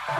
Le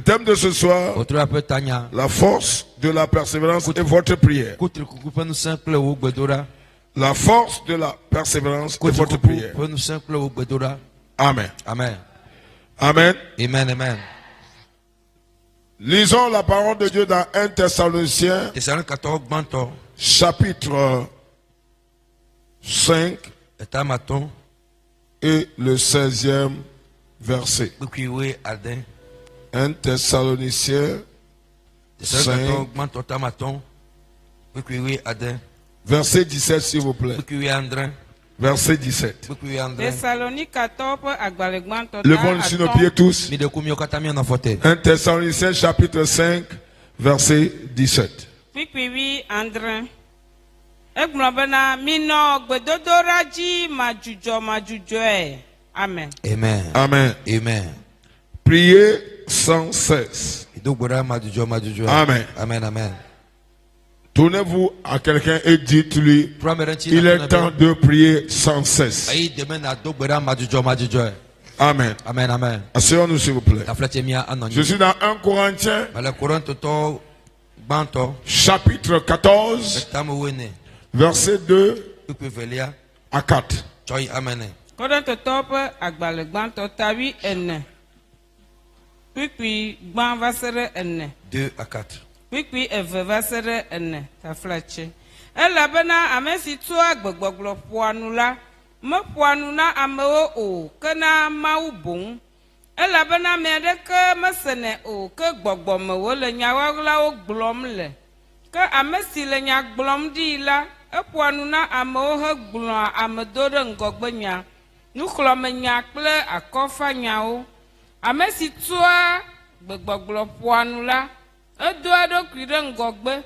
thème de ce soir, la force de la persévérance et votre prière. La force de la persévérance et votre prière. Amen. Amen. Amen. Amen. Amen. Lisons la parole de Dieu dans 1 Thessaloniciens, chapitre 5 et le 16e verset. 1 Thessaloniciens 5, verset 17 s'il vous plaît. Verset 17. Levons sur nos pieds tous. 1 Thessaloniciens chapitre 5, verset 17. Amen. Amen. Amen. Priez sans cesse. Amen. Amen. Amen. Tournez-vous à quelqu'un et dites-lui, il est temps de prier sans cesse. Amen. Amen. Amen. Asseyons-nous s'il vous plaît. Je suis dans 1 Corinthiens, chapitre 14, verset 2 à 4. Amen. 2 à 4. Puis evevasere ene taflache. Elabena amesi tua gbogboglo poanula, me poanuna ameo o, kena mau bon. Elabena medeke mesene o, ke gbogbo me wole nyawagla o glom le. Ke amesi le nya glom di la, e poanuna ameo he glom amedore ngogbe nya. Nuklome nya kple akofa nyao. Amesi tua gbogboglo poanula, Edoa do kride ngogbe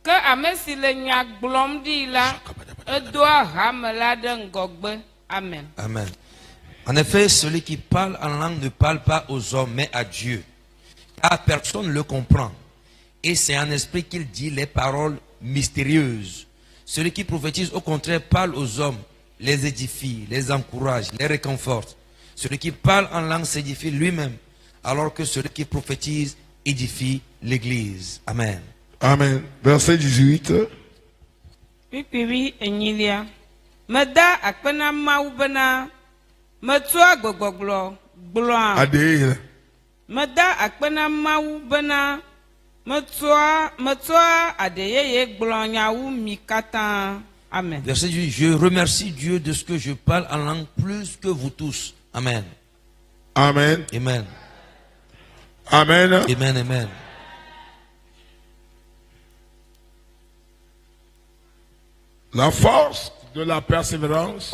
ke amesi le nya glom di la edoa hamela de ngogbe. Amen. Amen. En effet, celui qui parle en langue ne parle pas aux hommes mais à Dieu. Car personne ne le comprend. Et c'est en esprit qu'il dit les paroles mystérieuses. Celui qui prophétise au contraire parle aux hommes, les édifie, les encourage, les réconforte. Celui qui parle en langue s'édifie lui-même, alors que celui qui prophétise édifie l'église. Amen. Amen. Verset 18. Pipiwi enyilia. Meda akpena maubena. Metua gbogboglo. Gloa. Adé. Meda akpena maubena. Metua adeyeye glonya ou mikata. Amen. Verset 18. Je remercie Dieu de ce que je parle en langue plus que vous tous. Amen. Amen. Amen. Amen. Amen. Amen. La force de la persévérance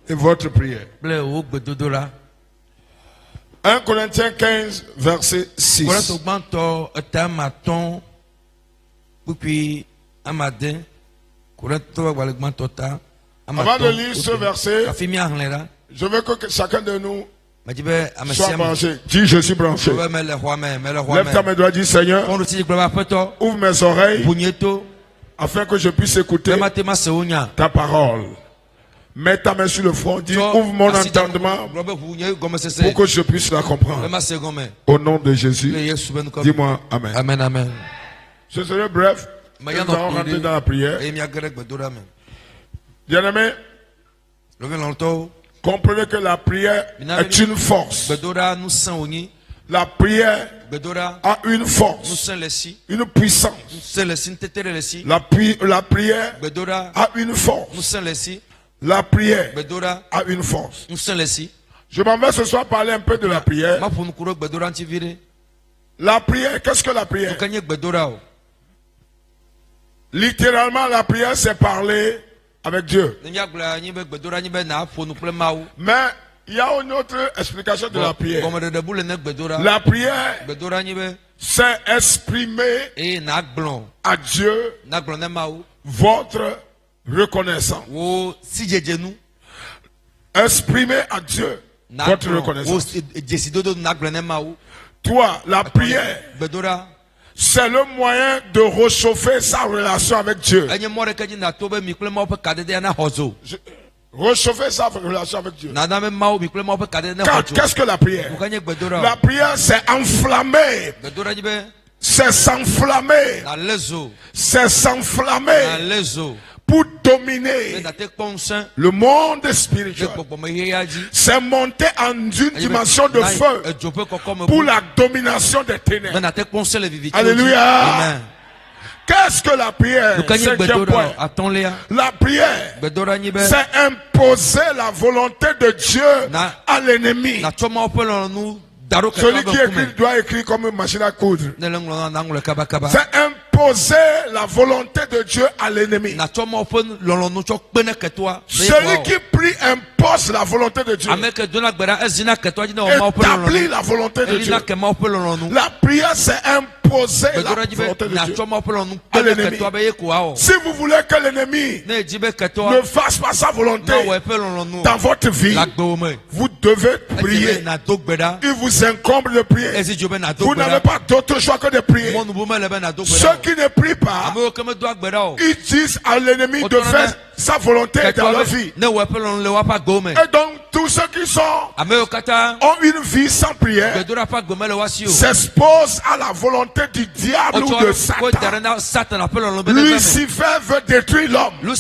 et votre prière. 1 Corinthiens 15, verset 6. Avant de lire ce verset, je veux que chacun de nous soit branché. Dis, je suis branché. Lève ta main droite, dis, Seigneur, ouvre mes oreilles afin que je puisse écouter ta parole. Mets ta main sur le front, dis, ouvre mon entendement pour que je puisse la comprendre. Au nom de Jésus, dis-moi Amen. Amen, amen. Je serai bref. Nous allons rentrer dans la prière. Bien-aimés, comprenez que la prière est une force. La prière a une force, une puissance. La prière a une force. La prière a une force. Je m'en vais ce soir parler un peu de la prière. La prière, qu'est-ce que la prière? Littéralement, la prière, c'est parler avec Dieu. Mais il y a une autre explication de la prière. La prière, c'est exprimer à Dieu votre reconnaissance. Exprimer à Dieu votre reconnaissance. Toi, la prière, c'est le moyen de réchauffer sa relation avec Dieu. Réchauffer sa relation avec Dieu. Qu'est-ce que la prière? La prière, c'est enflammer. C'est s'enflammer. C'est s'enflammer pour dominer le monde spirituel. C'est monter en une dimension de feu pour la domination des ténèbres. Alléluia. Amen. Qu'est-ce que la prière? Cinquième point. La prière, c'est imposer la volonté de Dieu à l'ennemi. Celui qui écrit doit écrire comme une machine à coudre. C'est imposer la volonté de Dieu à l'ennemi. Celui qui prie impose la volonté de Dieu. Établit la volonté de Dieu. La prière, c'est imposer la volonté de Dieu à l'ennemi. Si vous voulez que l'ennemi ne fasse pas sa volonté dans votre vie, vous devez prier. Il vous incombe de prier. Vous n'avez pas d'autre choix que de prier. Ceux qui ne prient pas, ils disent à l'ennemi de faire sa volonté dans leur vie. Et donc, tous ceux qui ont une vie sans prière s'exposent à la volonté du diable ou de Satan. Lucifer veut détruire l'homme. Et il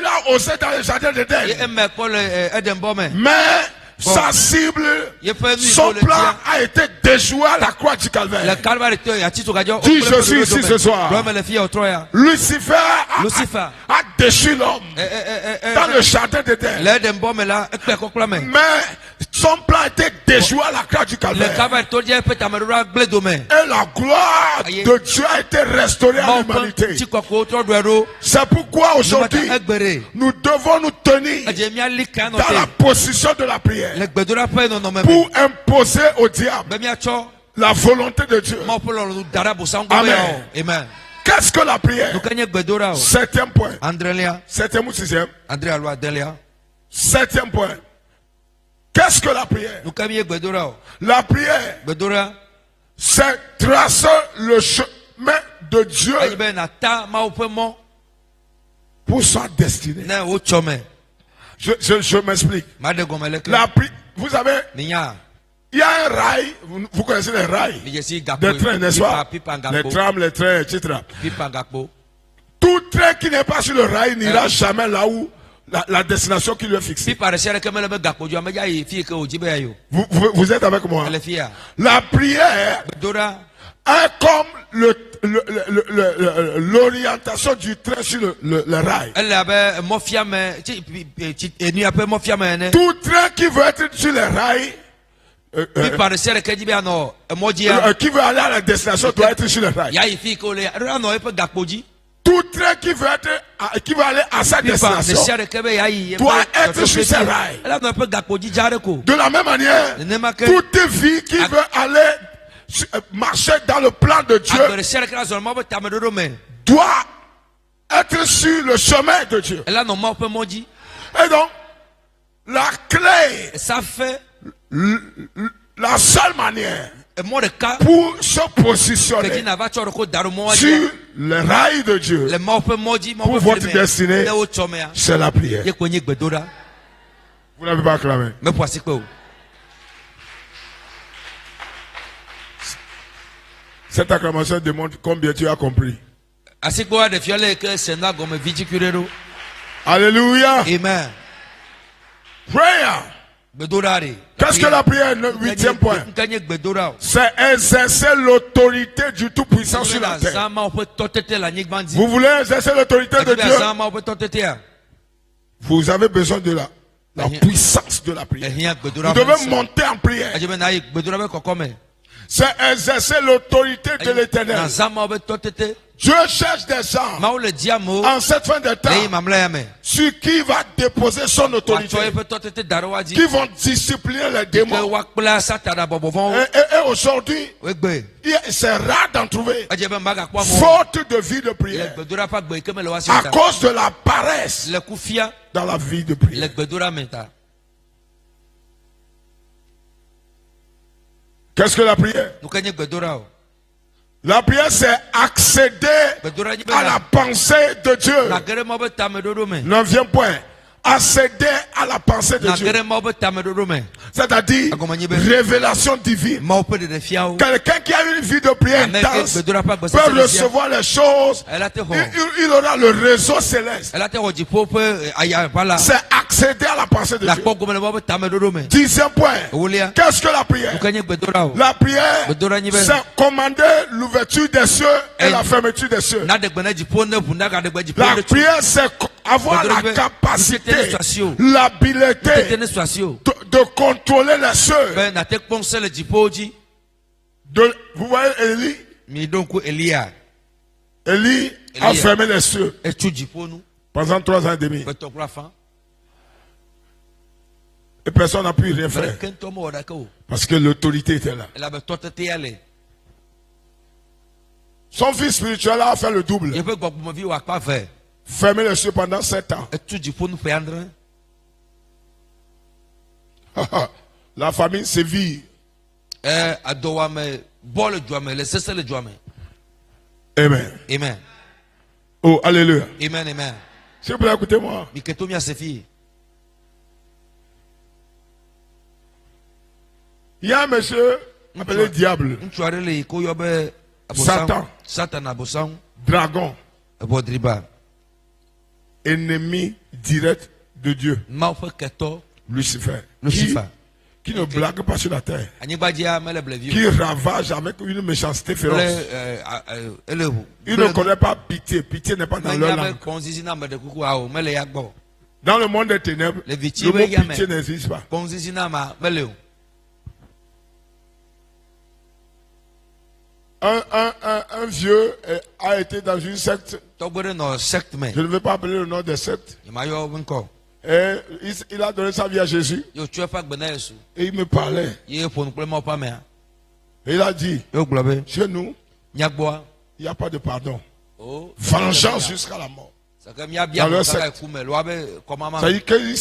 a osé dans le jardin d'Éden. Mais sa cible, son plan a été déjoué à la croix du Calvaire. Dis, je suis ici ce soir. Lucifer a déchu l'homme dans le jardin d'Éden. Mais son plan a été déjoué à la croix du Calvaire. Et la gloire de Dieu a été restaurée à l'humanité. C'est pourquoi aujourd'hui, nous devons nous tenir dans la position de la prière pour imposer au diable la volonté de Dieu. Amen. Qu'est-ce que la prière? Septième point. Septième ou sixième? Septième point. Qu'est-ce que la prière? La prière, c'est tracer le chemin de Dieu pour sa destinée. Je m'explique. Vous savez, il y a un rail, vous connaissez les rails, des trains, n'est-ce pas? Les trams, les trains, etc. Tout train qui n'est pas sur le rail n'ira jamais là où la destination qui lui est fixée. Vous êtes avec moi? La prière est comme l'orientation du train sur le rail. Tout train qui veut être sur le rail, qui veut aller à la destination doit être sur le rail. Tout train qui veut aller à sa destination doit être sur ce rail. De la même manière, toute vie qui veut aller marcher dans le plan de Dieu doit être sur le chemin de Dieu. Et donc, la clé, la seule manière pour se positionner sur le rail de Dieu pour votre destinée, c'est la prière. Vous n'avez pas acclamé. Cette acclamation démontre combien tu as compris. Alléluia. Amen. Prayer. Qu'est-ce que la prière? 8e point. C'est exercer l'autorité du Tout-Puissant sur la terre. Vous voulez exercer l'autorité de Dieu? Vous avez besoin de la puissance de la prière. Vous devez monter en prière. C'est exercer l'autorité de l'Éternel. Dieu cherche des gens en cette fin de temps sur qui va déposer son autorité, qui vont discipliner les démons. Et aujourd'hui, c'est rare d'en trouver, faute de vie de prière, à cause de la paresse dans la vie de prière. Qu'est-ce que la prière? La prière, c'est accéder à la pensée de Dieu. 9e point. Accéder à la pensée de Dieu. C'est-à-dire révélation divine. Quelqu'un qui a une vie de prière intense peut recevoir les choses. Il aura le réseau céleste. C'est accéder à la pensée de Dieu. 10e point. Qu'est-ce que la prière? La prière, c'est commander l'ouverture des cieux et la fermeture des cieux. La prière, c'est avoir la capacité, l'habileté de contrôler les cieux. Vous voyez Élie? Élie a fermé les cieux pendant 3 ans et demi. Et personne n'a pu rien faire. Parce que l'autorité était là. Son fils spirituel a fait le double. Fermer les cieux pendant 7 ans. La famille sévit. Amen. Amen. Oh, alléluia. Amen, amen. S'il vous plaît, écoutez-moi. Il y a un monsieur appelé diable. Satan. Dragon. Ennemi direct de Dieu. Lucifer. Qui ne blague pas sur la terre. Qui ravage avec une méchanceté féroce. Il ne connaît pas pitié. Pitié n'est pas dans leur langue. Dans le monde des ténèbres, le mot pitié n'existe pas. Un vieux a été dans une secte. Je ne veux pas appeler le nom des sectes. Et il a donné sa vie à Jésus. Et il me parlait. Et il a dit, chez nous, il n'y a pas de pardon. Vengeance jusqu'à la mort. Dans leur secte. Ça dit qu'il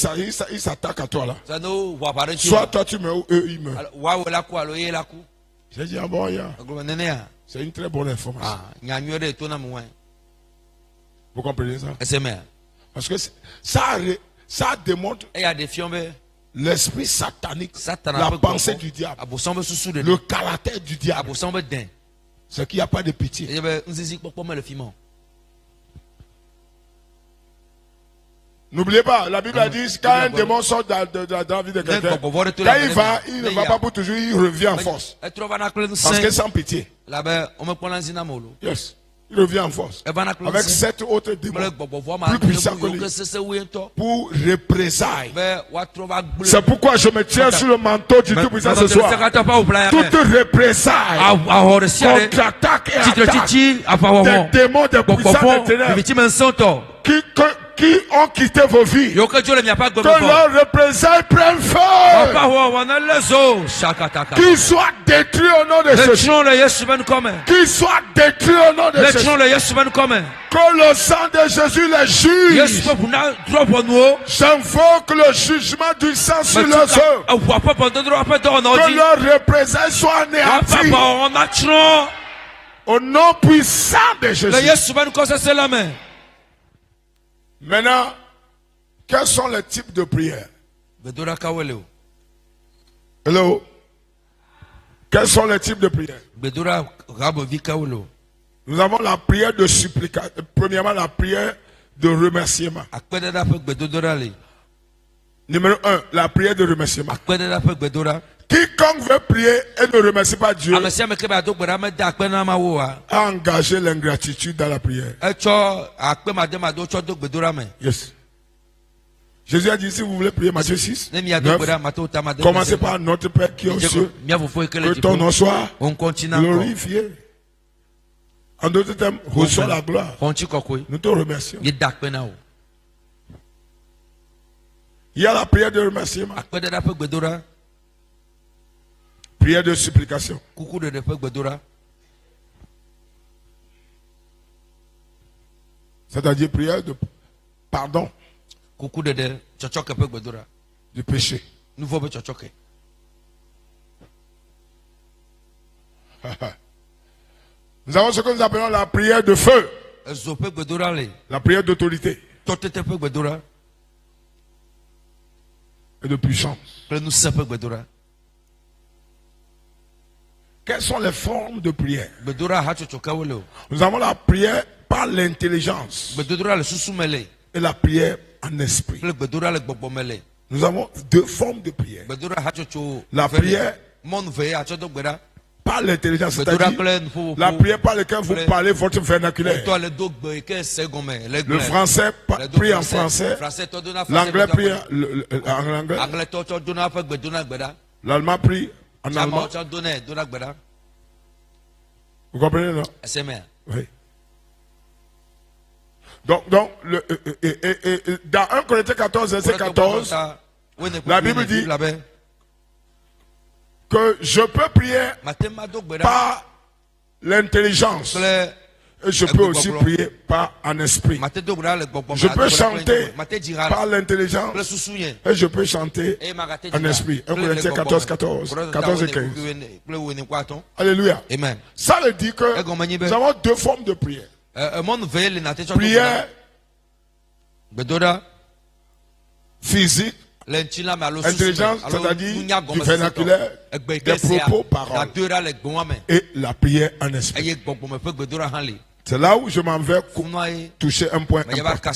s'attaque à toi là. Soit toi tu meurs ou eux ils meurent. J'ai dit, ah bon, c'est une très bonne information. Vous comprenez ça? Parce que ça démontre l'esprit satanique, la pensée du diable, le caractère du diable. C'est qu'il n'y a pas de pitié. N'oubliez pas, la Bible a dit quand un démon sort dans la vie de quelqu'un, quand il ne va pas pour toujours, il revient en force. Parce que sans pitié. Yes. Il revient en force. Avec 7 autres démons plus puissants que lui. Pour représailles. C'est pourquoi je me tiens sur le manteau du Tout-Puissant ce soir. Toute représailles, contre-attaque et attaque des démons des puissants des ténèbres qui ont quitté vos vies. Que leurs représailles prennent feu. Qu'ils soient détruits au nom de Jésus. Qu'ils soient détruits au nom de Jésus. Que le sang de Jésus les juge. J'invoque le jugement du sang sur leurs œuvres. Que leurs représailles soient anéanties. Au nom puissant de Jésus. Maintenant, quels sont les types de prières? Hello? Quels sont les types de prières? Nous avons la prière de supplication. Premièrement, la prière de remerciement. Numéro 1, la prière de remerciement. Quiconque veut prier et ne remercie pas Dieu a engagé l'ingratitude dans la prière. Yes. Jésus a dit, si vous voulez prier, Matthieu 6, 9, commencez par notre Père qui est aux cieux, que ton nom soit glorifié. En d'autres termes, reçois la gloire. Nous te remercions. Il y a la prière de remerciement. Prière de supplication. C'est-à-dire prière de pardon du péché. Nous avons ce que nous appelons la prière de feu. La prière d'autorité. Et de puissance. Quelles sont les formes de prière? Nous avons la prière par l'intelligence et la prière en esprit. Nous avons deux formes de prière. La prière par l'intelligence, c'est-à-dire la prière par laquelle vous parlez votre vernaculaire. Le français prie en français, l'anglais prie en anglais, l'allemand prie en allemand. Vous comprenez, non? Oui. Donc dans 1 Corinthiens 14, verset 14, la Bible dit que je peux prier par l'intelligence et je peux aussi prier par un esprit. Je peux chanter par l'intelligence et je peux chanter en esprit. 1 Corinthiens 14 et 15. Alléluia. Amen. Ça veut dire que nous avons deux formes de prière. Prière physique, intelligence, c'est-à-dire du vernaculaire, des propos, paroles, et la prière en esprit. C'est là où je m'en vais toucher un point important.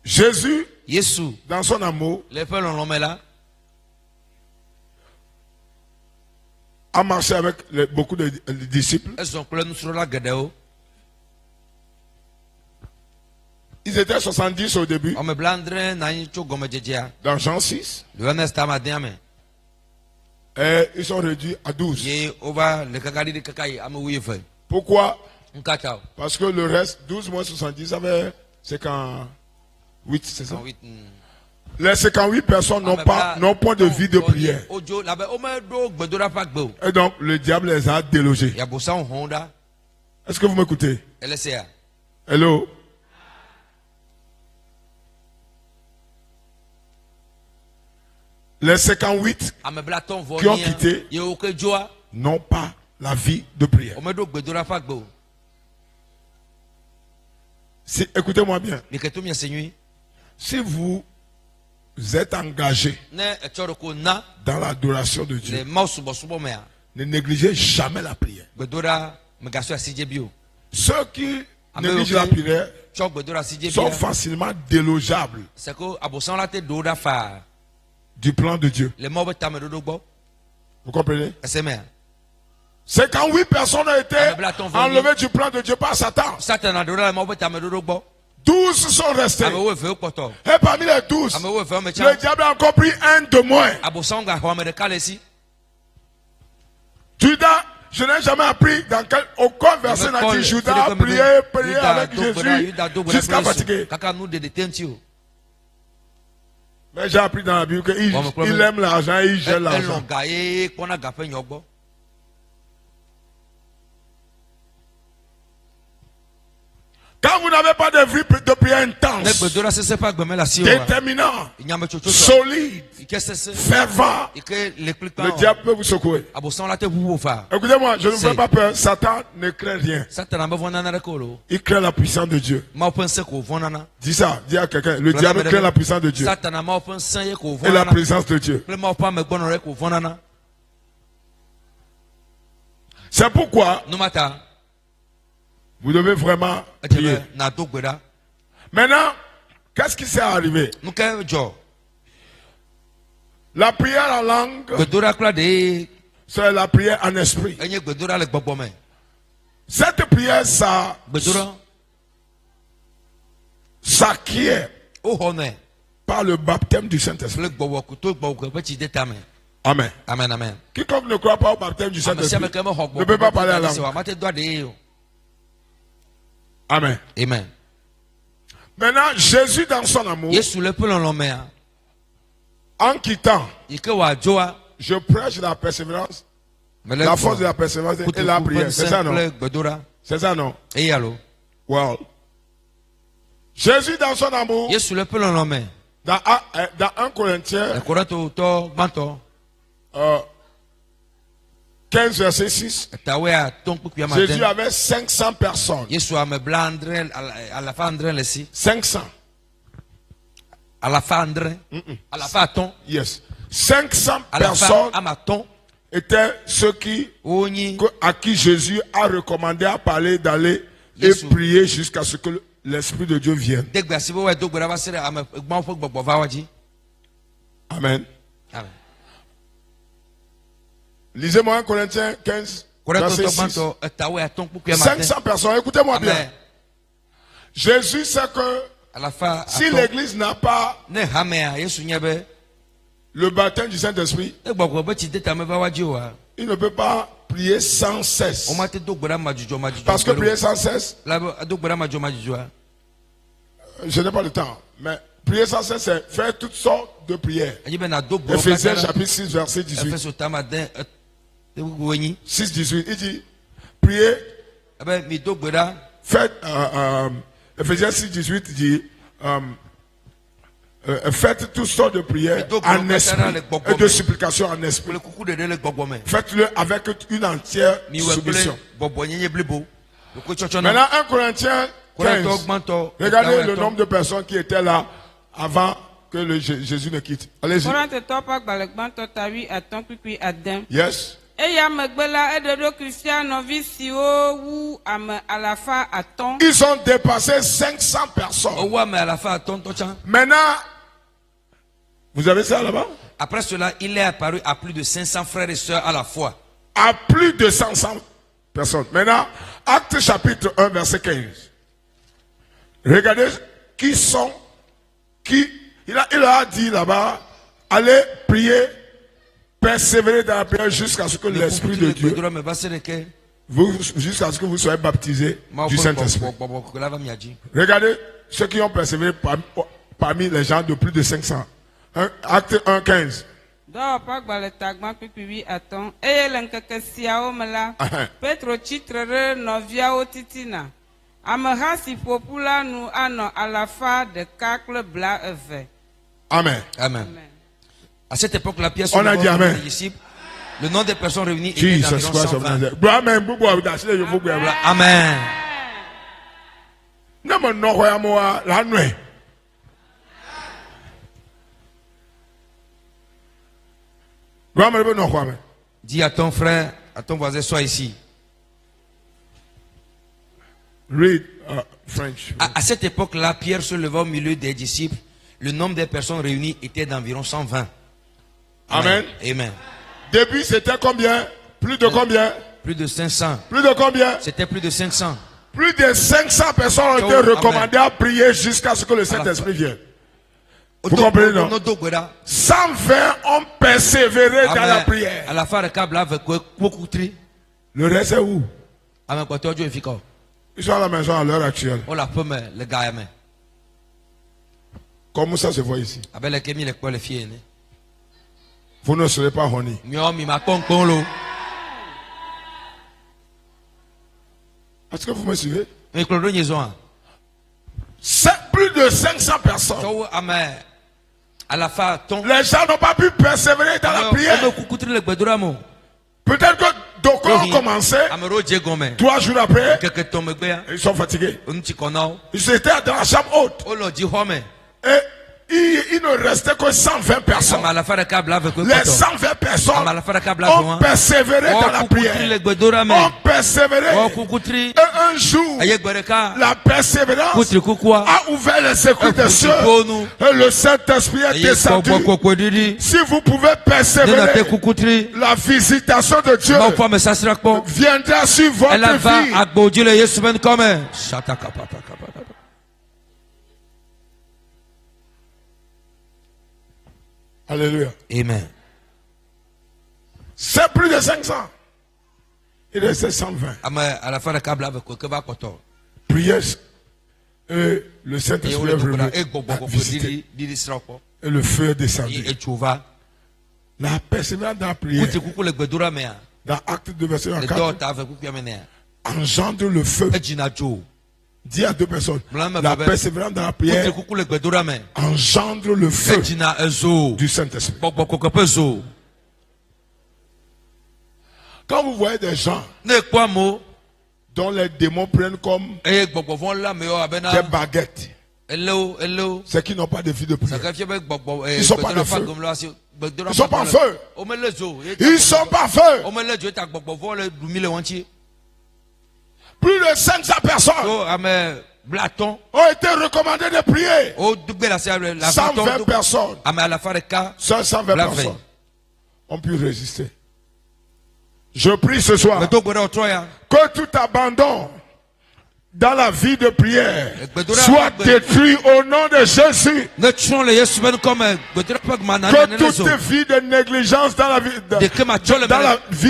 Jésus, dans son amour, a marché avec beaucoup de disciples. Ils étaient 70 au début. Dans Jean 6. Et ils sont réduits à 12. Pourquoi? Parce que le reste, 12 moins 70, ça fait 58, c'est ça? Les 58 personnes n'ont point de vie de prière. Et donc, le diable les a délogés. Est-ce que vous m'écoutez? Hello? Les 58 qui ont quitté n'ont pas la vie de prière. Écoutez-moi bien. Si vous êtes engagé dans l'adoration de Dieu, ne négligez jamais la prière. Ceux qui négligent la prière sont facilement délogeables du plan de Dieu. Vous comprenez? 58 personnes ont été enlevées du plan de Dieu par Satan. 12 sont restés. Et parmi les 12, le diable a encore pris un de moins. Judas, je n'ai jamais appris dans aucun verset n'a dit Judas a prié avec Jésus jusqu'à fatiguer. Mais j'ai appris dans la Bible qu'il aime l'argent et il gère l'argent. Quand vous n'avez pas de vie de prière intense, déterminant, solide, fervent, le diable peut vous secouer. Écoutez-moi, je ne vous fais pas peur. Satan ne crée rien. Il crée la puissance de Dieu. Dis ça, dis à quelqu'un. Le diable crée la puissance de Dieu et la présence de Dieu. C'est pourquoi vous devez vraiment prier. Maintenant, qu'est-ce qui s'est arrivé? La prière en langue, c'est la prière en esprit. Cette prière, ça s'acquiert par le baptême du Saint-Esprit. Amen. Amen, amen. Quiconque ne croit pas au baptême du Saint-Esprit ne peut pas parler à la langue. Amen. Amen. Maintenant, Jésus dans son amour, en quittant, je prêche la persévérance, la force de la persévérance et la prière. C'est ça, non? C'est ça, non? Well. Jésus dans son amour, dans 1 Corinthiens 15 verset 6, Jésus avait 500 personnes. 500. Yes. 500 personnes étaient ceux à qui Jésus a recommandé à parler, d'aller et prier jusqu'à ce que l'Esprit de Dieu vienne. Amen. Amen. Lisez-moi 1 Corinthiens 15, verset 6. 500 personnes, écoutez-moi bien. Jésus sait que si l'église n'a pas le baptême du Saint-Esprit, il ne peut pas prier sans cesse. Parce que prier sans cesse, je n'ai pas le temps, mais prier sans cesse, c'est faire toutes sortes de prières. Ephésiens chapitre 6, verset 18. 6, 18, il dit, priez, faites, Ephésiens 6, 18 dit, faites toutes sortes de prières en esprit et de supplications en esprit. Faites-le avec une entière soumission. Maintenant, 1 Corinthiens 15, regardez le nombre de personnes qui étaient là avant que Jésus ne quitte. Allez-y. Yes. Ils ont dépassé 500 personnes. Maintenant, vous avez ça là-bas? Après cela, il est apparu à plus de 500 frères et sœurs à la fois. À plus de 500 personnes. Maintenant, Acte chapitre 1, verset 15. Regardez qui sont, il a dit là-bas, allez prier, persévérer dans la prière jusqu'à ce que l'Esprit de Dieu, jusqu'à ce que vous soyez baptisés du Saint-Esprit. Regardez ceux qui ont persévéré parmi les gens de plus de 500. Acte 1, 15. Amen. Amen. À cette époque, la pièce on a dit Amen. Disciples, le nom des personnes réunies était d'environ 120. Amen. Dis à ton frère, à ton voisin, sois ici. Read French. À cette époque-là, Pierre se leva au milieu des disciples. Le nombre des personnes réunies était d'environ 120. Amen. Amen. Depuis, c'était combien? Plus de combien? Plus de 500. Plus de combien? C'était plus de 500. Plus de 500 personnes ont été recommandées à prier jusqu'à ce que le Saint-Esprit vienne. Vous comprenez, non? 120 ont persévéré dans la prière. À la fin, le reste est où? Ils sont à la maison à l'heure actuelle. Comment ça se voit ici? Vous ne serez pas honey. Est-ce que vous me suivez? C'est plus de 500 personnes. Les gens n'ont pas pu persévérer dans la prière. Peut-être que d'aucuns ont commencé. 3 jours après, ils sont fatigués. Ils étaient dans la chambre haute. Et il ne restait que 120 personnes. Les 120 personnes ont persévéré dans la prière. Ont persévéré. Et un jour, la persévérance a ouvert les écrous des cieux. Et le Saint-Esprit est descendu. Si vous pouvez persévérer, la visitation de Dieu viendra sur votre vie. Alléluia. Amen. C'est plus de 500. Il restait 120. Prière. Et le Saint-Esprit est venu visiter. Et le feu est descendu. La persévérance dans la prière. Dans Acte 2, verset 4. Engendre le feu. Dis à deux personnes. La persévérance dans la prière engendre le feu du Saint-Esprit. Quand vous voyez des gens dont les démons prennent comme des baguettes, c'est qu'ils n'ont pas de vie de prière. Ils ne sont pas de feu. Ils ne sont pas en feu. Ils ne sont pas en feu. Plus de 500 personnes ont été recommandées de prier. 120 personnes, seules 120 personnes ont pu résister. Je prie ce soir que tout abandon dans la vie de prière soit détruit au nom de Jésus. Que toute vie de négligence dans la vie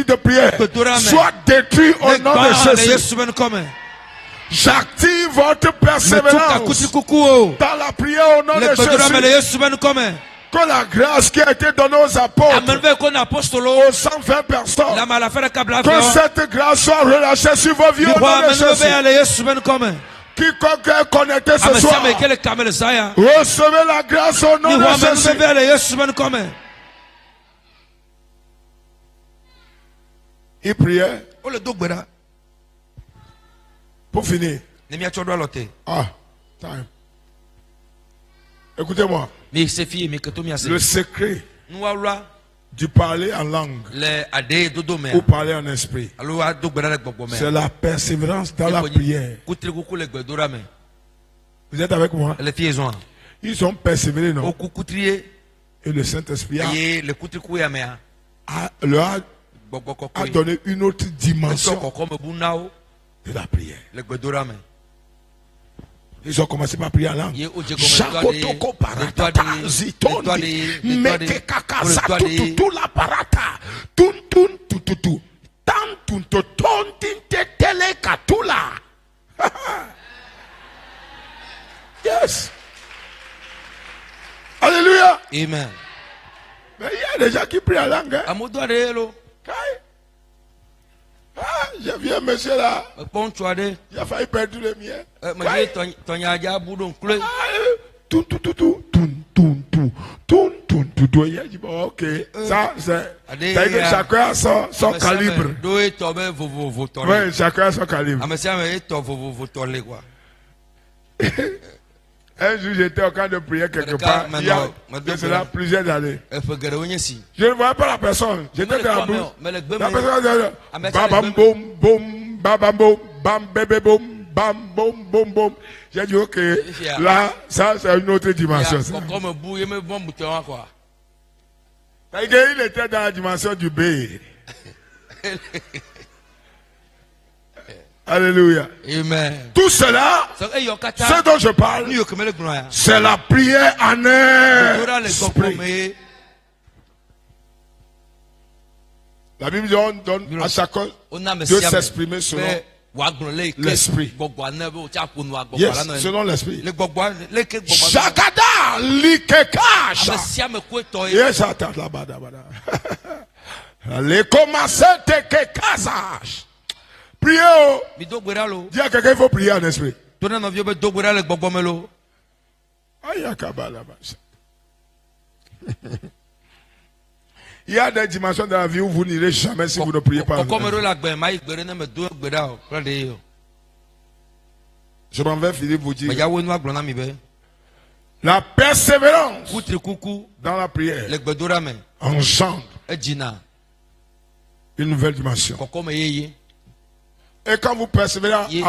de prière soit détruite au nom de Jésus. J'active votre persévérance dans la prière au nom de Jésus. Que la grâce qui a été donnée aux apôtres, aux 120 personnes, que cette grâce soit relâchée sur vos vies au nom de Jésus. Quiconque est connecté ce soir, recevez la grâce au nom de Jésus. Il priait. Pour finir. Ah, time. Écoutez-moi. Le secret du parler en langue ou parler en esprit, c'est la persévérance dans la prière. Vous êtes avec moi? Ils ont persévéré, non? Et le Saint-Esprit leur a donné une autre dimension de la prière. Ils ont commencé par prier en langue. Jakotoko paratata zitondi meke kakasa tututu la parata tun tun tututu tan tun toton tinte tele katula. Yes. Alléluia. Amen. Mais il y a des gens qui prient en langue. Ah, j'ai vu un monsieur là. Il a failli perdre le mien. Tout. Il a dit, bon, ok. Ça, c'est. Chacun a son calibre. Oui, chacun a son calibre. Un jour, j'étais au camp de prière quelque part. Il y a cela plusieurs années. Je ne voyais pas la personne. J'étais dans la bouche. La personne disait bam boum boum bam boum bam bébé boum bam boum boum boum. J'ai dit ok. Là, ça c'est une autre dimension. Il était dans la dimension du B. Alléluia. Amen. Tout cela, ce dont je parle, c'est la prière en esprit. La Bible donne à chacun de s'exprimer selon l'esprit. Yes, selon l'esprit. Shakada likekasha. Yes, attends là-bas. Les commencer te kekasage. Priez. Dis à quelqu'un, il faut prier en esprit. Il y a des dimensions dans la vie où vous n'irez jamais si vous ne priez pas. Je m'en vais finir vous dire. La persévérance dans la prière engendre une nouvelle dimension. Et quand vous persévérez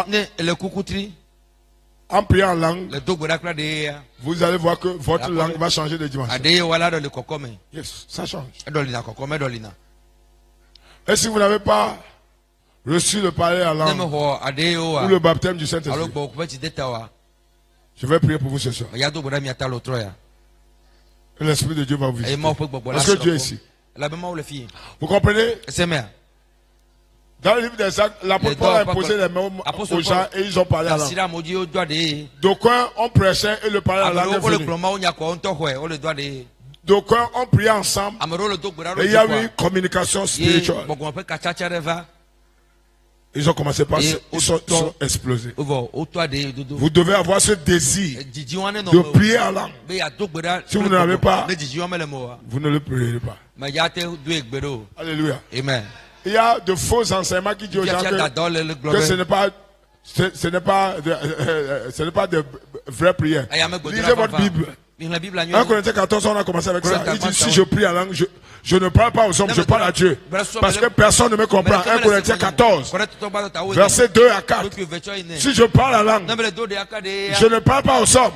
en priant en langue, vous allez voir que votre langue va changer de dimension. Yes, ça change. Et si vous n'avez pas reçu le parler en langue ou le baptême du Saint-Esprit, je vais prier pour vous ce soir. Et l'Esprit de Dieu va vous visiter. Est-ce que Dieu est ici? Vous comprenez? Dans le livre des Actes, l'apôtre Paul a imposé les mains aux gens et ils ont parlé en langue. D'aucuns ont prêché et le parler en langue est venu. D'aucuns ont prié ensemble et il y a eu une communication spirituelle. Ils ont commencé par ils sont explosés. Vous devez avoir ce désir de prier en langue. Si vous ne l'avez pas, vous ne le prierez pas. Alléluia. Amen. Il y a de faux enseignements qui disent aux gens que ce n'est pas de vraies prières. Lisez votre Bible. 1 Corinthiens 14, on a commencé avec ça. Il dit, si je prie en langue, je ne parle pas aux hommes, je parle à Dieu. Parce que personne ne me comprend. 1 Corinthiens 14, versets 2 à 4. Si je parle en langue, je ne parle pas aux hommes,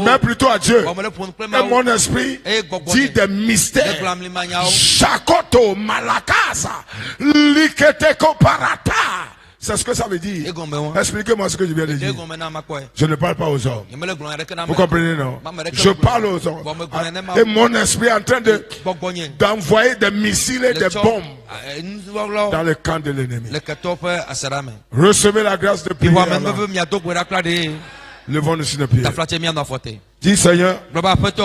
mais plutôt à Dieu. Et mon esprit dit des mystères. Shakoto malakasa, liketeko parata. C'est ce que ça veut dire. Expliquez-moi ce que je viens de dire. Je ne parle pas aux hommes. Vous comprenez, non? Je parle aux hommes. Et mon esprit est en train d'envoyer des missiles et des bombes dans le camp de l'ennemi. Recevez la grâce de prier. Levons-nous sur nos pieds. Dis Seigneur,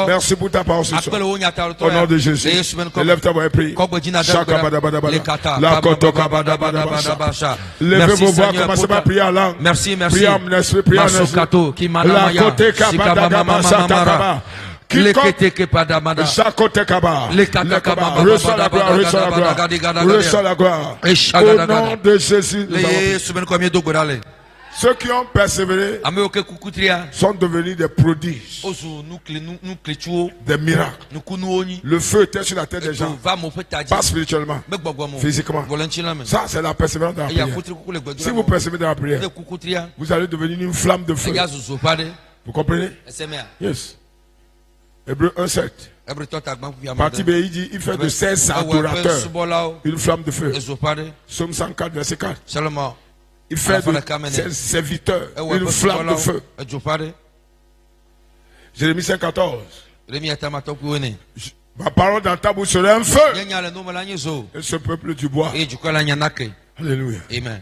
merci pour ta parole ce soir. Au nom de Jésus. Lève ta voix et prie. Levez vos voix, commencez par prier en langue. Merci, merci. Priez en esprit, priez en esprit. La côté kabadagama satakaba. Reçois la gloire, reçois la gloire. Reçois la gloire. Au nom de Jésus. Ceux qui ont persévéré sont devenus des prodiges, des miracles. Le feu était sur la tête des gens, pas spirituellement, physiquement. Ça, c'est la persévérance dans la prière. Si vous persévérez dans la prière, vous allez devenir une flamme de feu. Vous comprenez? Yes. Hébreux 1:7. Partie B, il dit, il fait de ses adorateurs une flamme de feu. Psaume 104, verset 4. Il fait de ses serviteurs une flamme de feu. Jérémie 5:14. Ma parole dans ta bouche serait un feu. Et ce peuple du bois. Alléluia. Amen.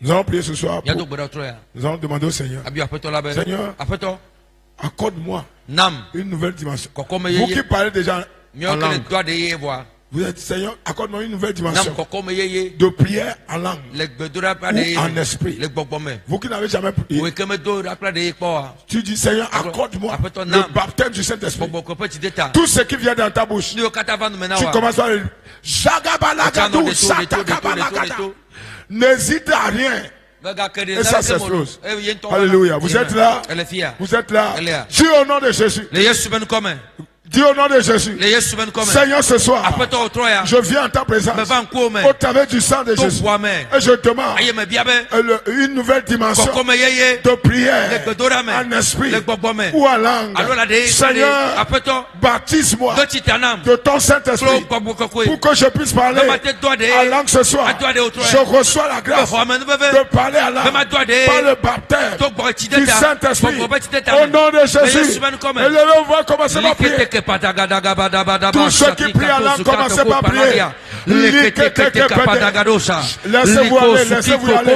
Nous allons prier ce soir. Nous allons demander au Seigneur. Seigneur, accorde-moi une nouvelle dimension. Vous qui parlez déjà en langue. Vous êtes Seigneur, accorde-moi une nouvelle dimension de prière en langue ou en esprit. Vous qui n'avez jamais prié, tu dis Seigneur, accorde-moi le baptême du Saint-Esprit. Tout ce qui vient dans ta bouche, tu commences à le n'hésite à rien. Et ça s'explose. Alléluia. Vous êtes là? Vous êtes là? Dis au nom de Jésus. Dis au nom de Jésus, Seigneur, ce soir, je viens en ta présence au travers du sang de Jésus et je demande une nouvelle dimension de prière en esprit ou en langue. Seigneur, baptise-moi de ton Saint-Esprit pour que je puisse parler en langue ce soir. Je reçois la grâce de parler en langue par le baptême du Saint-Esprit au nom de Jésus. Et le voir commencer à prier. Tous ceux qui prient en langue, commencez par prier. Laissez-vous aller, laissez-vous aller.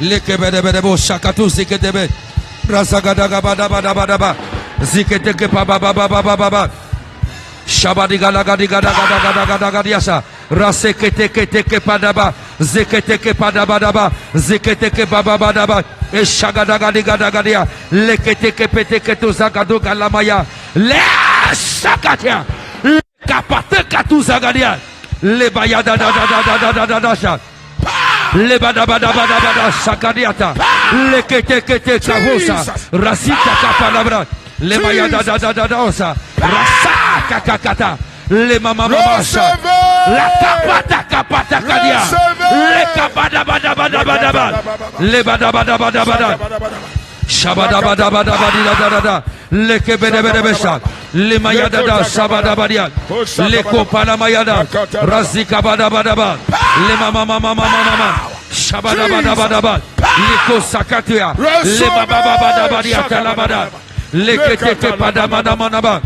Lekebedebedebo shakatu ziketebe. Rasagadagabadabadabadaba. Ziketeke bababababababa. Shabadigalagadigadagadiasa. Raseketeke padaba. Ziketeke padabadaba. Ziketeke bababadaba. Eshagadagadigadagadia. Leketeke peteke tuzagadu galamaya. Le shakatia. Kapate katuzagadia. Le bayada da da da da da da da. Le badabadabadabada shakadiata. Le kete kavusa. Rasita kapalabra. Le bayada da da da da osa. Rasa kakakata. Le mama masha. La kapata kadia. Le kabadabadabadabada. Le badabadabadabada. Shabadabadabadabadabada. Le kebedebedebesha. Le mayada shabadabadia. Le kopala mayada. Razika badabadaba. Le mama. Shabadabadabadaba. Le kosakatia. Le bababadabadia kalabada. Le keteke padamanamanaba.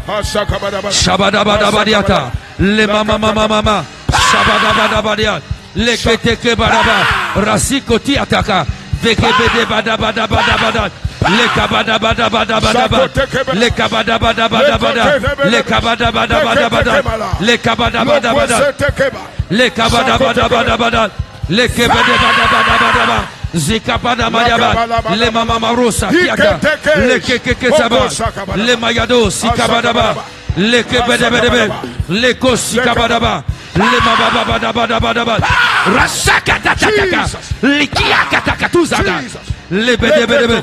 Shabadabadabadiata. Le mama. Shabadabadabadia. Le keteke badaba. Rasikoti ataka. Vekebede badabadabadabada. Le kabadabadabadabada. Le kabadabadabadabada. Le kabadabadabadabada. Le kabadabadabada. Le kabadabadabadabada. Le kebedebadabadabada. Zikapadamayaба. Le mamamarusa kiaka. Le kekekesaba. Le mayado sikabadaba. Le kebedebedebe. Le kosikabadaba. Le mabababadabadabada. Rasakatataka. Likiakatakatuzaga. Le bedebedebe.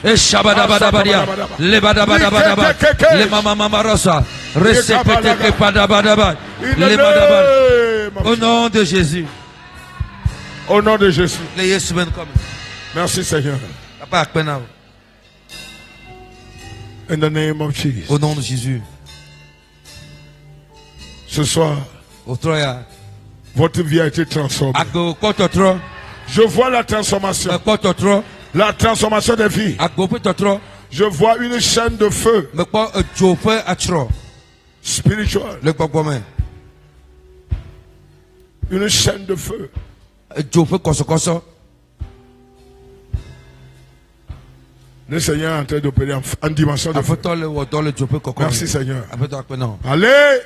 Eshabadabadabadia. Le badabadabadaba. Le mamamamarosa. Resepeteke padabadaba. Le madabad. Au nom de Jésus. Au nom de Jésus. Merci Seigneur. In the name of Jesus. Au nom de Jésus. Ce soir, votre vie a été transformée. Je vois la transformation. La transformation des vies. Je vois une chaîne de feu spirituelle. Une chaîne de feu. Le Seigneur est en train d'opérer en dimension de feu. Merci Seigneur. Allez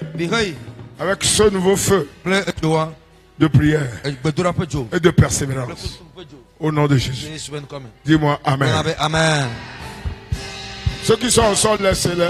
avec ce nouveau feu de prière et de persévérance. Au nom de Jésus. Dis-moi Amen. Amen. Ceux qui sont au sol, laissez-les.